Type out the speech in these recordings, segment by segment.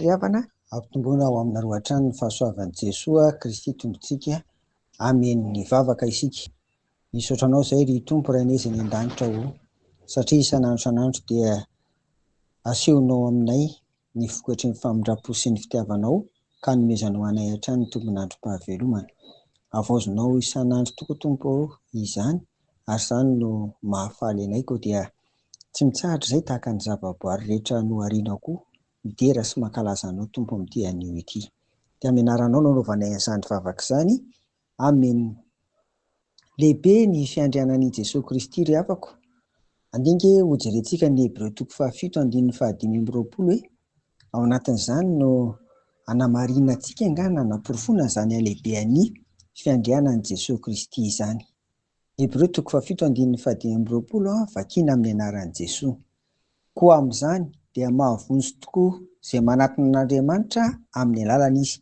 riavana ampitomboana ao aminareo hatrany ny fahasoavan'i Jesoa Kristy tombontsika. Amen. Ny vavaka isika. Misaotranao izay ry Tompo Raineza ny an-danitra ho, satria isan'andro dia asehonao aminay ny vokatry ny famindram-po sy ny fitiavanao, ka nomezanao anay hatrany ny tombon'androm-pahavelomana. Avaozonao isan'andro tokoa Tompo izany, ary izany no mahafaly anay, koa dia tsy mitsahatra izay tahaka ny zavaboary rehetra no arianao, midera sy mankalaza anao Tompo amin'ity anio ity. Dia amenaranao nanaovanay an'izany vavaka izany. Amen. Lehibe ny fiandrianan'i Jesosy Kristy ry havako. Andinge ho jerentsika ny Hebreo 7:5-20 ao anatin'izany no anamarinantsika angana naporofona izany alehibean'ny fiandrianan'i Jesosy Kristy izany. Hebreo 7:5-20 vakina amin'ny anaran'i Jesosy. Koa amin'izany dia mahavonjy tokoa izay manatona an'Andriamanitra amin'ny alalany izy,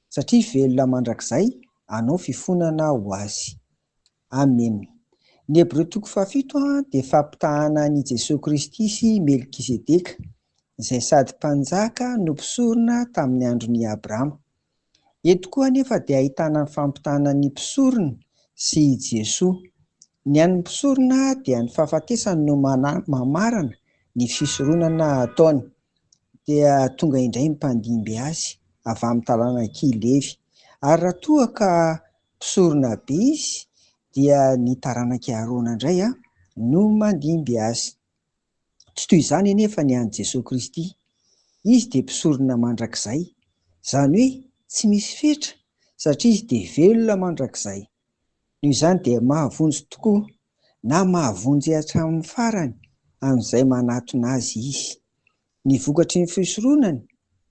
satria velona mandrakizay anao fifonana ho azy. Amen. Ny Hebreo 7 dia fampitahana an'i Jesosy Kristy sy Melikizedeka, izay sady mpanjaka no mpisorona tamin'ny andron'i Abrahama. Eto koa anefa dia ahitana ny fampitahana ny mpisorona sy Jesosy. Ny an'ny mpisorona dia ny fahafatesany no mamarana ny fisoronana ataony, dia tonga indray mipandimby azy avy amin'ny taranaki Levy. Ary raha toa ka mpisorona be izy, dia ny taranaki Arona indray no mandimby azy. Tsy toy izany anefa ny an'i Jesosy Kristy. Izy dia mpisorona mandrakizay, izany hoe tsy misy fetra, satria izy dia velona mandrakizay. Noho izany dia mahavonjy tokoa, na mahavonjy hatramin'ny farany amin'izay manatona azy izy. Ny vokatry ny fisoronany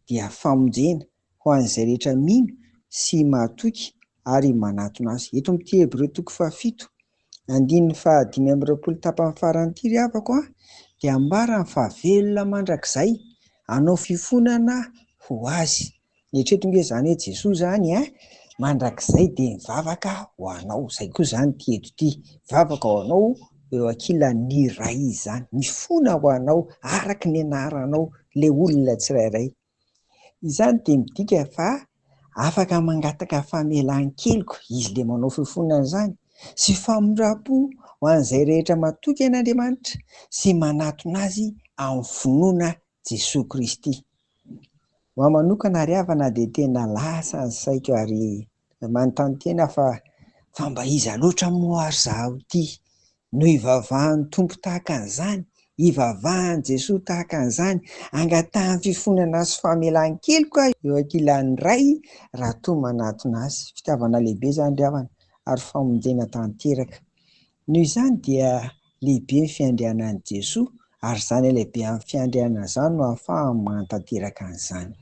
dia famonjena ho an'izay rehetra mino sy mahatoky ary manatona azy. Eto amin'ity Hebreo 7:5-20 tapany farany ity ry havako dia ambarany fa velona mandrakizay anao fifonana ho azy. Eritrereto nge izany hoe Jesosy izany mandrakizay dia mivavaka ho anao. Izay koa izany ity eto ity, mivavaka ho anao eo ankilan'ny ray izany, mifona ho anao araka ny anaranao ilay olona tsirairay. Izany dia midika fa afaka mangataka famelan-keloka izy ilay manao fifonana izany, sy famondram-po ho an'izay rehetra matoky an'Andriamanitra sy manatona azy amin'ny finoana Jesosy Kristy. Ho aho manokana ry havana dia tena lasa ny saiko ary manontany tena fa mba iza loatra moa ary izaho ity no ivavahan'ny Tompo tahaka an'izany, ivavahan'i Jesosy tahaka an'izany, angatahany fifonana sy famelan-keloka eo ankilan'ny ray raha toa manatona azy. Fitiavana lehibe izany ry havana ary famonjena tanteraka. Noho izany dia lehibe ny fiandrianan'i Jesosy, ary izany lehibe amin'ny fiandrianana izany no ahafahany manatanteraka an'izany.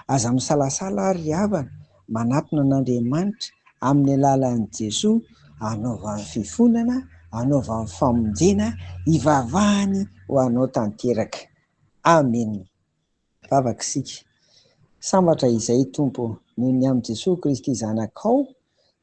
Aza misalasala ary ry havana, manatona an'Andriamanitra amin'ny alalan'i Jesosy, anaovany fifonana, anaovany famonjena, ivavahany ho anao tanteraka. Amen. Vavaka isika. Sambatra izay Tompo, noho ny amin'i Jesosy Kristy zanakao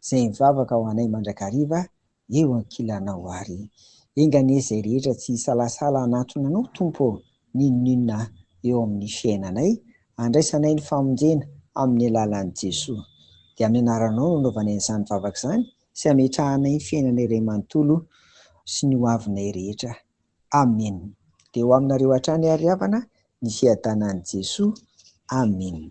izay mivavaka ho anay mandrakariva eo ankilanao ary. Engane izay rehetra tsy salasala anatona anao Tompo, ninonina eo amin'ny fiainanay, andraisanay ny famonjena amin'ny alalan'i Jesosy. Dia amin'ny anaranao nanaovanay izany vavaka izany, sy hametrahanay ny fiainanay iray manontolo sy ny hoavinay rehetra. Amen. Dia ho aminareo hatrany ary havana ny fiadanan'i Jesosy. Amen.